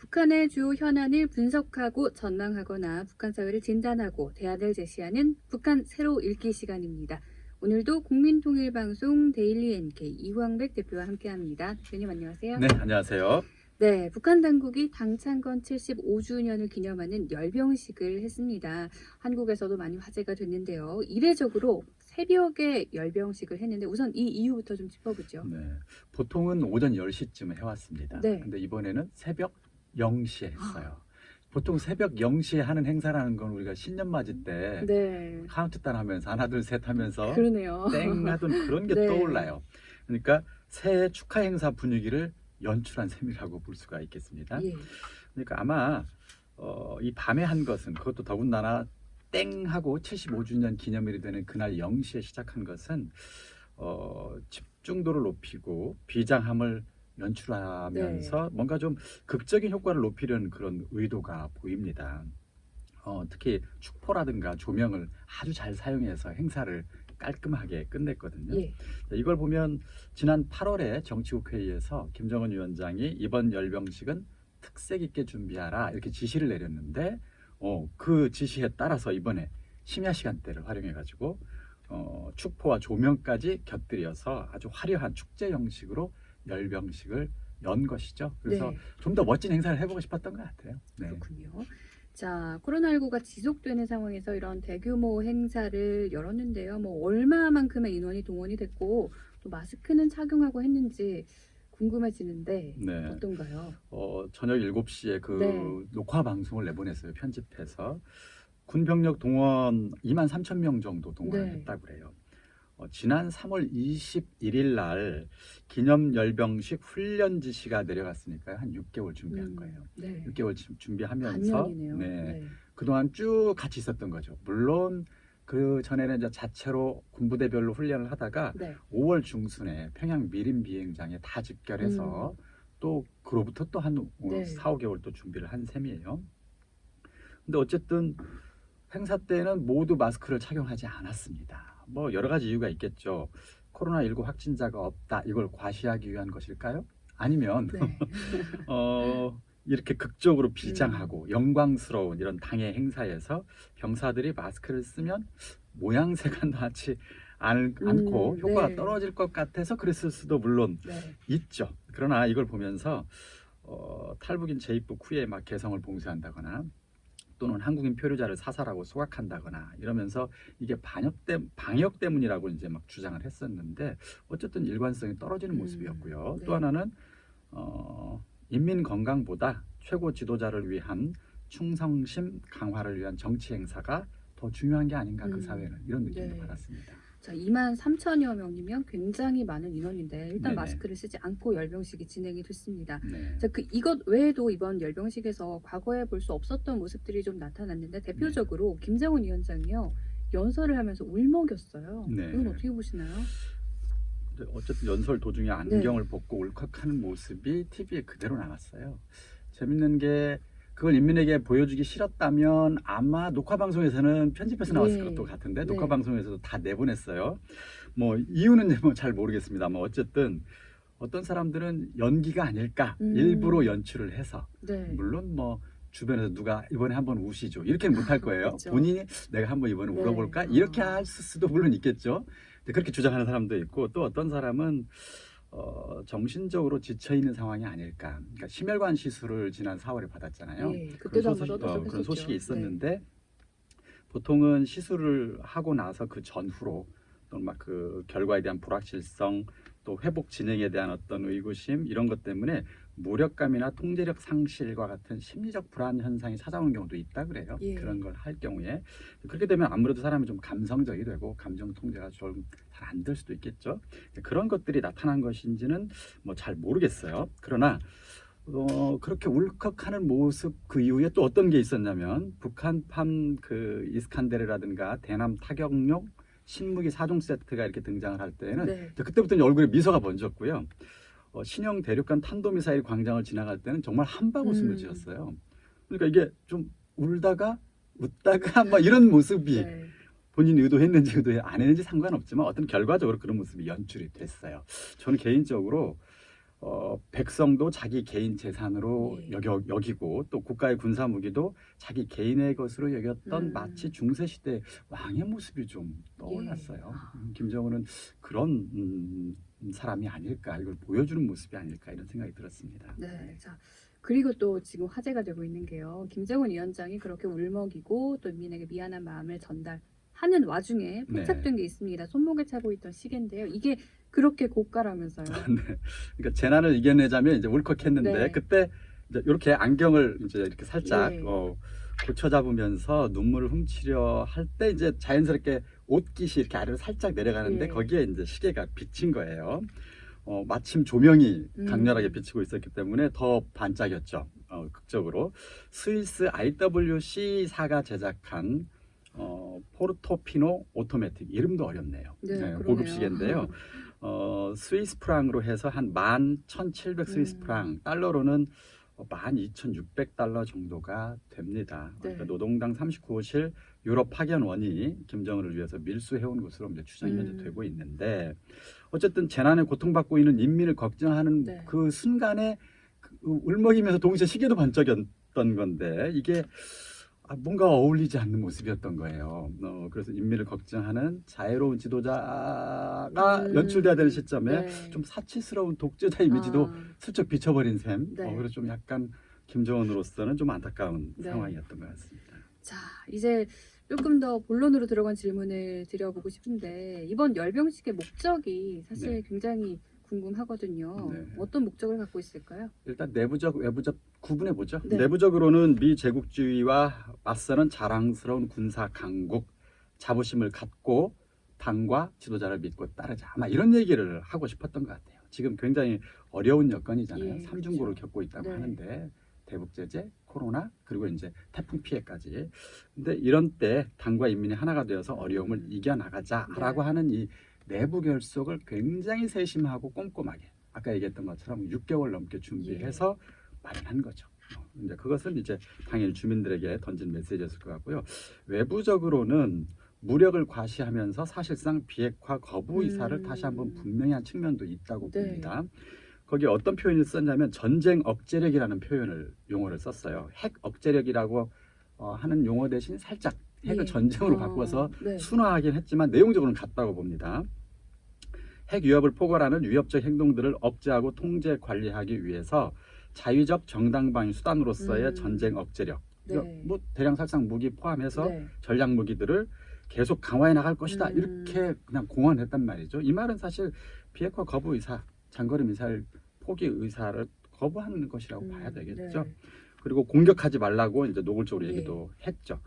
북한의 주요 현안을 분석하고 전망하거나 북한 사회를 진단하고 대안을 제시하는 북한 새로 읽기 시간입니다. 오늘도 국민통일방송 데일리 NK 이황백 대표와 함께합니다. 대표님 안녕하세요. 네, 안녕하세요. 네, 북한 당국이 당창건 75주년을 기념하는 열병식을 했습니다. 한국에서도 많이 화제가 됐는데요. 이례적으로 새벽에 열병식을 했는데 우선 이 이유부터 좀 짚어보죠. 네, 보통은 오전 10시쯤에 해왔습니다. 네. 근데 이번에는 새벽 0시에 했어요. 보통 새벽 0시에 하는 행사라는 건 우리가 신년맞이 때 네, 카운트다운 하면서 하나 둘 셋 하면서 그러네요. 땡 하던 그런 게 네. 떠올라요. 그러니까 새해 축하 행사 분위기를 연출한 셈이라고 볼 수가 있겠습니다. 예. 그러니까 아마 이 밤에 한 것은 그것도 더군다나 땡 하고 75주년 기념일이 되는 그날 0시에 시작한 것은 집중도를 높이고 비장함을 연출하면서 뭔가 좀 극적인 효과를 높이려는 그런 의도가 보입니다. 특히 축포라든가 조명을 아주 잘 사용해서 행사를 깔끔하게 끝냈거든요. 예. 이걸 보면 지난 8월에 정치국 회의에서 김정은 위원장이 이번 열병식은 특색 있게 준비하라 이렇게 지시를 내렸는데 그 지시에 따라서 이번에 심야 시간대를 활용해 가지고 축포와 조명까지 곁들여서 아주 화려한 축제 형식으로 열병식을 연 것이죠. 그래서 네. 좀 더 멋진 행사를 해보고 싶었던 것 같아요. 네. 그렇군요. 자, 코로나19가 지속되는 상황에서 이런 대규모 행사를 열었는데요. 뭐 얼마만큼의 인원이 동원이 됐고 또 마스크는 착용하고 했는지 궁금해지는데 네. 어떤가요? 저녁 7시에 그 네. 녹화 방송을 내보냈어요. 편집해서 군 병력 동원 23,000명 정도 동원을 네. 했다고 그래요. 지난 3월 21일 날 기념 열병식 훈련 지시가 내려갔으니까요. 한 6개월 준비한 거예요. 네. 6개월 준비하면서 반년이네요. 네, 그동안 쭉 같이 있었던 거죠. 물론 그 전에는 이제 자체로 군부대별로 훈련을 하다가 네. 5월 중순에 평양 미림 비행장에 다 집결해서 또 그로부터 또 한 네. 4, 5개월 또 준비를 한 셈이에요. 근데 어쨌든 행사 때는 모두 마스크를 착용하지 않았습니다. 뭐 여러 가지 이유가 있겠죠. 코로나19 확진자가 없다 이걸 과시하기 위한 것일까요? 아니면 네. 이렇게 극적으로 비장하고 영광스러운 이런 당의 행사에서 병사들이 마스크를 쓰면 모양새가 나지 않고 효과가 네. 떨어질 것 같아서 그랬을 수도 물론 네. 있죠. 그러나 이걸 보면서 탈북인 재입국 후에 막 개성을 봉쇄한다거나 또는 한국인 표류자를 사살하고 소각한다거나 이러면서 이게 방역 때문이라고 이제 막 주장을 했었는데 어쨌든 일관성이 떨어지는 모습이었고요. 네. 또 하나는 인민 건강보다 최고 지도자를 위한 충성심 강화를 위한 정치 행사가 더 중요한 게 아닌가 그 사회는 이런 느낌을 네. 받았습니다. 자, 23,000여 명이면 굉장히 많은 인원인데 일단 네네. 마스크를 쓰지 않고 열병식이 진행이 됐습니다. 네. 자, 이것 외에도 이번 열병식에서 과거에 볼 수 없었던 모습들이 좀 나타났는데 대표적으로 김정은 위원장이요 연설을 하면서 울먹였어요. 네. 이건 어떻게 보시나요? 근데 어쨌든 연설 도중에 안경을 벗고 울컥하는 모습이 TV에 그대로 나왔어요. 재밌는 게 그걸 인민에게 보여주기 싫었다면 아마 녹화 방송에서는 편집해서 나왔을 것도 같은데 네. 녹화 방송에서도 다 내보냈어요. 뭐 이유는 뭐 잘 모르겠습니다. 뭐 어쨌든 어떤 사람들은 연기가 아닐까 일부러 연출을 해서 네. 물론 뭐 주변에서 누가 이번에 한번 우시죠 이렇게는 못할 거예요. 그렇죠. 본인이 내가 한번 이번에 네. 울어볼까 이렇게 할 수도 물론 있겠죠. 근데 그렇게 주장하는 사람도 있고 또 어떤 사람은 정신적으로 지쳐 있는 상황이 아닐까. 그러니까 심혈관 시술을 지난 4월에 받았잖아요. 예, 그때도 한번 떠들썩했었죠. 그런 소식이 있었는데 보통은 시술을 하고 나서 그 전후로 또는 막 그 결과에 대한 불확실성 또 회복 진행에 대한 어떤 의구심 이런 것 때문에 무력감이나 통제력 상실과 같은 심리적 불안 현상이 찾아오는 경우도 있다 그래요. 예. 그런 걸 할 경우에 그렇게 되면 아무래도 사람이 좀 감성적이 되고 감정 통제가 좀 잘 안 될 수도 있겠죠. 그런 것들이 나타난 것인지는 뭐 잘 모르겠어요. 그러나 그렇게 울컥하는 모습 그 이후에 또 어떤 게 있었냐면 북한판 그 이스칸데르라든가 대남 타격용 신무기 4종 세트가 이렇게 등장을 할 때는 네. 그때부터 얼굴에 미소가 번졌고요. 신형 대륙간 탄도미사일 광장을 지나갈 때는 정말 한방 웃음을 지었어요. 그러니까 이게 좀 울다가 웃다가 막 이런 모습이 네. 본인이 의도했는지 안 했는지 상관없지만 어떤 결과적으로 그런 모습이 연출이 됐어요. 저는 개인적으로 백성도 자기 개인 재산으로 예. 여기고 또 국가의 군사 무기도 자기 개인의 것으로 여겼던 마치 중세 시대 왕의 모습이 좀 떠올랐어요. 김정은은 그런 사람이 아닐까, 이걸 보여주는 모습이 아닐까 이런 생각이 들었습니다. 네. 자, 그리고 또 지금 화제가 되고 있는 게요. 김정은 위원장이 그렇게 울먹이고 또 인민에게 미안한 마음을 전달하는 와중에 포착된 게 있습니다. 손목에 차고 있던 시계인데요. 이게 그렇게 고가라면서요. 네. 그러니까 재난을 이겨내자면 이제 울컥했는데 네. 그때 이제 이렇게 안경을 이제 이렇게 살짝 예. 고쳐 잡으면서 눈물을 훔치려 할 때 이제 자연스럽게 옷깃이 이렇게 아래로 살짝 내려가는데 예. 거기에 이제 시계가 비친 거예요. 마침 조명이 강렬하게 비치고 있었기 때문에 더 반짝였죠. 극적으로. 스위스 IWC사가 제작한 포르토피노 오토매틱, 이름도 어렵네요. 네, 고급 시계인데요. 스위스 프랑으로 해서 한 11,700 스위스 프랑, 달러로는 12,600달러 정도가 됩니다. 네. 그러니까 노동당 39호실 유럽 파견원이 김정은을 위해서 밀수해온 것으로 이제 추정이 현재 되고 있는데, 어쨌든 재난에 고통받고 있는 인민을 걱정하는 네. 그 순간에 울먹이면서 동시에 시계도 반짝였던 건데 이게 뭔가 어울리지 않는 모습이었던 거예요. 그래서 인민을 걱정하는 자애로운 지도자가 연출돼야 되는 시점에 네. 좀 사치스러운 독재자 이미지도 슬쩍 비춰버린 셈. 네. 그래서 좀 약간 김정은으로서는 좀 안타까운 네. 상황이었던 것 같습니다. 자, 이제 조금 더 본론으로 들어간 질문을 드려보고 싶은데, 이번 열병식의 목적이 사실 네. 굉장히 궁금하거든요. 네. 어떤 목적을 갖고 있을까요? 일단 내부적, 외부적 구분해 보죠. 네. 내부적으로는 미 제국주의와 맞서는 자랑스러운 군사 강국, 자부심을 갖고 당과 지도자를 믿고 따르자, 아마 이런 얘기를 하고 싶었던 것 같아요. 지금 굉장히 어려운 여건이잖아요. 예, 삼중고를 그렇죠. 겪고 있다고 네. 하는데, 대북 제재, 코로나, 그리고 이제 태풍 피해까지. 근데 이런 때 당과 인민이 하나가 되어서 어려움을 이겨나가자라고 네. 하는 이 내부 결속을 굉장히 세심하고 꼼꼼하게, 아까 얘기했던 것처럼 6개월 넘게 준비해서 마련한 거죠. 이제 그것은 이제 당연히 주민들에게 던진 메시지였을 것 같고요. 외부적으로는 무력을 과시하면서 사실상 비핵화 거부 의사를 다시 한번 분명히 한 측면도 있다고 네. 봅니다. 거기에 어떤 표현을 썼냐면 전쟁 억제력이라는 표현을, 용어를 썼어요. 핵 억제력이라고 하는 용어 대신 살짝 핵을 전쟁으로 바꿔서 네. 순화하긴 했지만 내용적으로는 같다고 봅니다. 핵 위협을 포괄하는 위협적 행동들을 억제하고 통제 관리하기 위해서 자위적 정당방위 수단으로서의 전쟁 억제력, 네. 뭐 대량살상 무기 포함해서 네. 전략 무기들을 계속 강화해 나갈 것이다, 이렇게 그냥 공언했단 말이죠. 이 말은 사실 비핵화 거부 의사, 장거리 미사일 포기 의사를 거부하는 것이라고 봐야 되겠죠. 네. 그리고 공격하지 말라고 이제 노골적으로 예. 얘기도 했죠.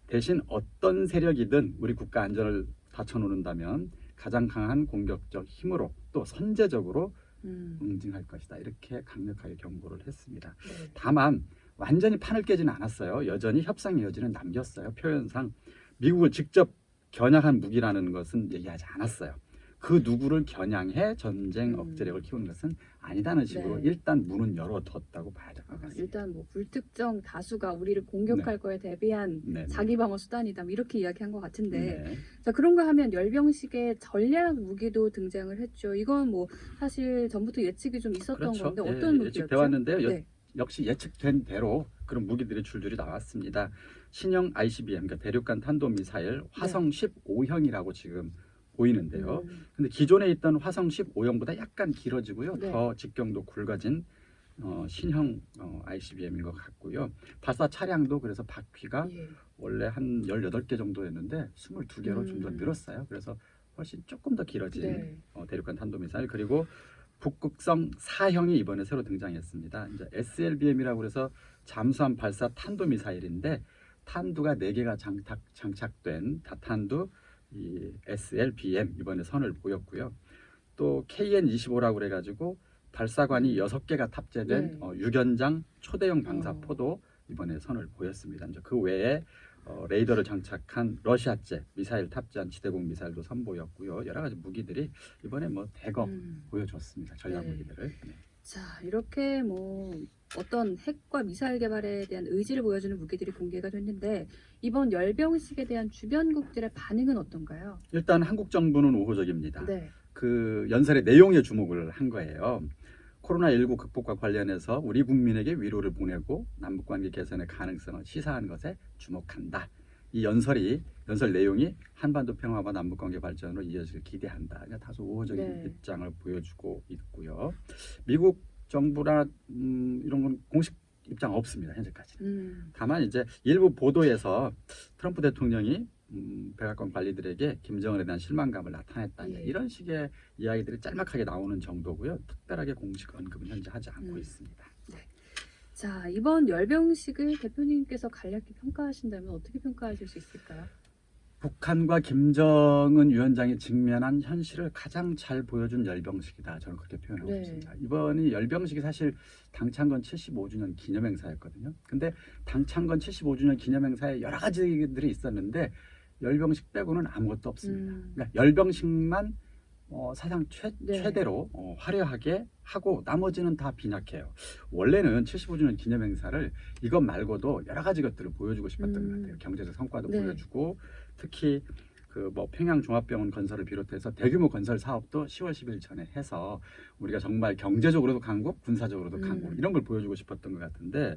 대신 어떤 세력이든 우리 국가 안전을 다쳐놓는다면 가장 강한 공격적 힘으로 또 선제적으로 응징할 것이다, 이렇게 강력하게 경고를 했습니다. 네. 다만 완전히 판을 깨지는 않았어요. 여전히 협상의 여지는 남겼어요. 표현상 미국을 직접 겨냥한 무기라는 것은 얘기하지 않았어요. 그 누구를 겨냥해 전쟁 억제력을 키우는 것은 아니다는 식으로 네. 일단 문은 열어뒀다고 봐야 될 것 같습니다. 일단 뭐 불특정 다수가 우리를 공격할 거에 대비한 네. 자기 방어 수단이다, 뭐 이렇게 이야기한 것 같은데, 네. 자, 그런가 하면 열병식에 전략 무기도 등장을 했죠. 이건 뭐 사실 전부터 예측이 좀 있었던 그렇죠. 건데 어떤 무기였죠? 예측돼 왔는데요. 네. 역시 예측된 대로 그런 무기들이 줄줄이 나왔습니다. 신형 ICBM, 그러니까 대륙간 탄도미사일 화성 15형이라고 지금 보이는데요. 근데 기존에 있던 화성 15형보다 약간 길어지고요. 네. 더 직경도 굵어진 신형 ICBM인 것 같고요. 발사 차량도 그래서 바퀴가 예. 원래 한 18개 정도였는데 22개로 좀 더 늘었어요. 그래서 훨씬 조금 더 길어진 네. 대륙간 탄도미사일, 그리고 북극성 4형이 이번에 새로 등장했습니다. 이제 SLBM이라고 해서 잠수함 발사 탄도미사일인데 탄두가 4개가 장착된 다탄두 이 SLBM 이번에 선을 보였고요. 또 KN-25라고 그래가지고 발사관이 6개가 탑재된 유견장 초대형 방사포도 이번에 선을 보였습니다. 이제 그 외에 레이더를 장착한 러시아제 미사일 탑재한 지대공 미사일도 선보였고요. 여러 가지 무기들이 이번에 뭐 대거 보여줬습니다. 전략 무기들을. 네. 자, 이렇게 뭐 어떤 핵과 미사일 개발에 대한 의지를 보여주는 무기들이 공개가 됐는데, 이번 열병식에 대한 주변국들의 반응은 어떤가요? 일단 한국 정부는 우호적입니다. 네. 그 연설의 내용에 주목을 한 거예요. 코로나19 극복과 관련해서 우리 국민에게 위로를 보내고 남북관계 개선의 가능성을 시사하는 것에 주목한다. 이 연설 내용이 한반도 평화와 남북관계 발전으로 이어질 기대한다. 그러니까 다소 우호적인 네. 입장을 보여주고 있고요. 미국 정부나 이런 건 공식 입장 없습니다. 현재까지는. 다만 이제 일부 보도에서 트럼프 대통령이 백악관 관리들에게 김정은에 대한 실망감을 나타냈다. 예. 이런 식의 이야기들이 짤막하게 나오는 정도고요. 특별하게 공식 언급은 현재 하지 않고 있습니다. 자, 이번 열병식을 대표님께서 간략히 평가하신다면 어떻게 평가하실 수 있을까요? 북한과 김정은 위원장이 직면한 현실을 가장 잘 보여준 열병식이다. 저는 그렇게 표현하고 네. 있습니다. 이번이 열병식이 사실 당창건 75주년 기념행사였거든요. 근데 당창건 75주년 기념행사에 여러 가지들이 있었는데 열병식 빼고는 아무것도 없습니다. 그러니까 열병식만 사상 네. 최대로 화려하게 하고 나머지는 다 빈약해요. 원래는 75주년 기념행사를 이것 말고도 여러 가지 것들을 보여주고 싶었던 것 같아요. 경제적 성과도 네. 보여주고 특히 그 뭐 평양 종합병원 건설을 비롯해서 대규모 건설 사업도 10월 10일 전에 해서 우리가 정말 경제적으로도 강국, 군사적으로도 강국 이런 걸 보여주고 싶었던 것 같은데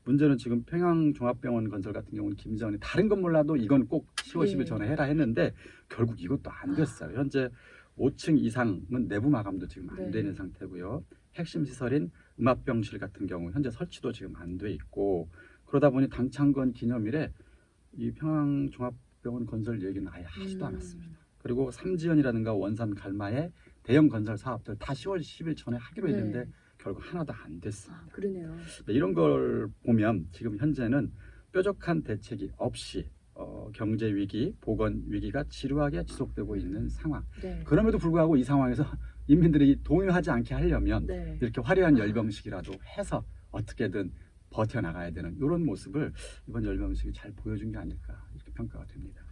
문제는 지금 평양 종합병원 건설 같은 경우는 김정은이 다른 건 몰라도 이건 꼭 10월 10일 전에 해라 했는데 결국 이것도 안 됐어요. 현재 5층 이상은 내부 마감도 지금 안 네. 되는 상태고요. 핵심 시설인 음압병실 같은 경우 현재 설치도 지금 안 돼 있고 그러다 보니 당창건 기념일에 이 평양 종합병원 건설 얘기는 아예 하지도 않았습니다. 그리고 삼지연이라든가 원산 갈마의 대형 건설 사업들 다 10월 10일 전에 하기로 했는데 결국 하나도 안 됐습니다. 그러네요. 이런 걸 보면 지금 현재는 뾰족한 대책이 없이 경제 위기, 보건 위기가 지루하게 지속되고 있는 상황. 네. 그럼에도 불구하고 이 상황에서 인민들이 동요하지 않게 하려면 네. 이렇게 화려한 열병식이라도 해서 어떻게든 버텨나가야 되는 이런 모습을 이번 열병식이 잘 보여준 게 아닐까 이렇게 평가가 됩니다.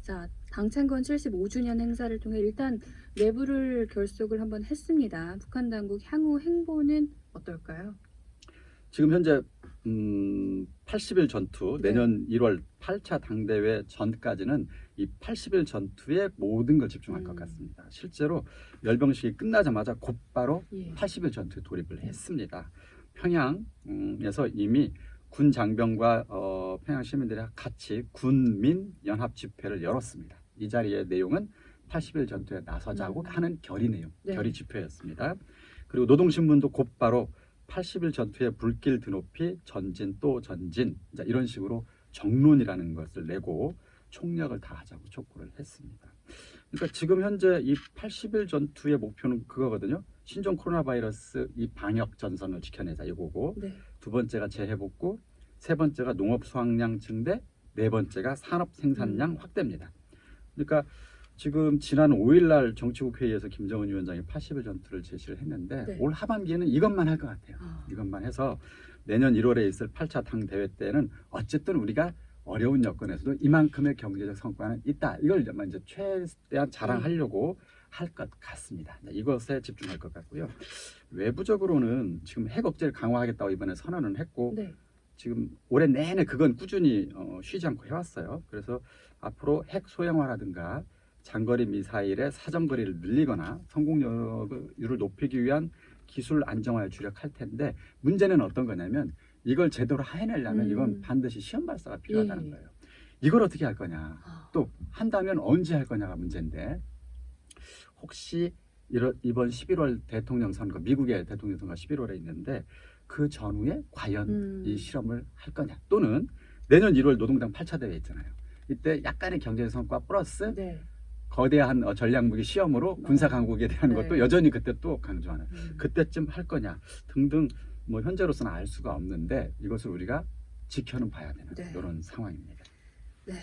자, 당창건 75주년 행사를 통해 일단 내부를 결속을 한번 했습니다. 북한 당국 향후 행보는 어떨까요? 지금 현재 80일 전투 네. 내년 1월 8차 당대회 전까지는 이 80일 전투에 모든 걸 집중할 것 같습니다. 실제로 열병식이 끝나자마자 곧바로 예. 80일 전투에 돌입을 했습니다. 평양에서 이미 군 장병과 평양 시민들이 같이 군민 연합 집회를 열었습니다. 이 자리의 내용은 80일 전투에 나서자고 하는 결의 내용, 네. 결의 집회였습니다. 그리고 노동신문도 곧바로 80일 전투에 불길 드높이 전진 또 전진 이런 식으로 정론이라는 것을 내고 총력을 다하자고 촉구를 했습니다. 그러니까 지금 현재 이 80일 전투의 목표는 그거거든요. 신종 코로나 바이러스 이 방역 전선을 지켜내자 이거고 네. 두 번째가 재해복구, 세 번째가 농업 수확량 증대, 네 번째가 산업 생산량 확대입니다. 그러니까 지금 지난 5일 날 정치국 회의에서 김정은 위원장이 80일 전투를 제시를 했는데 네. 올 하반기에는 이것만 할 것 같아요. 이것만 해서 내년 1월에 있을 8차 당대회 때는 어쨌든 우리가 어려운 여건에서도 이만큼의 경제적 성과는 있다. 이걸 이제 최대한 자랑하려고 할 것 같습니다. 이것에 집중할 것 같고요. 외부적으로는 지금 핵 억제를 강화하겠다고 이번에 선언을 했고 네. 지금 올해 내내 그건 꾸준히 쉬지 않고 해왔어요. 그래서 앞으로 핵 소형화라든가 장거리 미사일의 사정거리를 늘리거나 성공률을 높이기 위한 기술 안정화에 주력할 텐데 문제는 어떤 거냐면 이걸 제대로 해내려면 이건 반드시 시험 발사가 필요하다는 거예요. 이걸 어떻게 할 거냐 또 한다면 언제 할 거냐가 문제인데 혹시 이번 11월 대통령 선거 미국의 대통령 선거 11월에 있는데 그 전후에 과연 이 실험을 할 거냐 또는 내년 1월 노동당 8차 대회 있잖아요. 이때 약간의 경제 성과 플러스 네. 거대한 전략무기 시험으로 군사 강국에 대한 네. 것도 여전히 그때 또 강조하는 그때쯤 할 거냐 등등 뭐 현재로서는 알 수가 없는데 이것을 우리가 지켜는 봐야 되는 네. 이런 상황입니다. 네.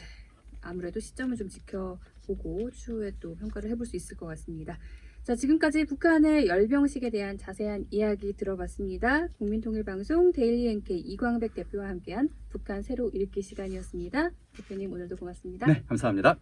아무래도 시점을 좀 지켜보고 추후에 또 평가를 해볼 수 있을 것 같습니다. 자, 지금까지 북한의 열병식에 대한 자세한 이야기 들어봤습니다. 국민통일방송 데일리 NK 이광백 대표와 함께한 북한 새로 읽기 시간이었습니다. 대표님 오늘도 고맙습니다. 네, 감사합니다.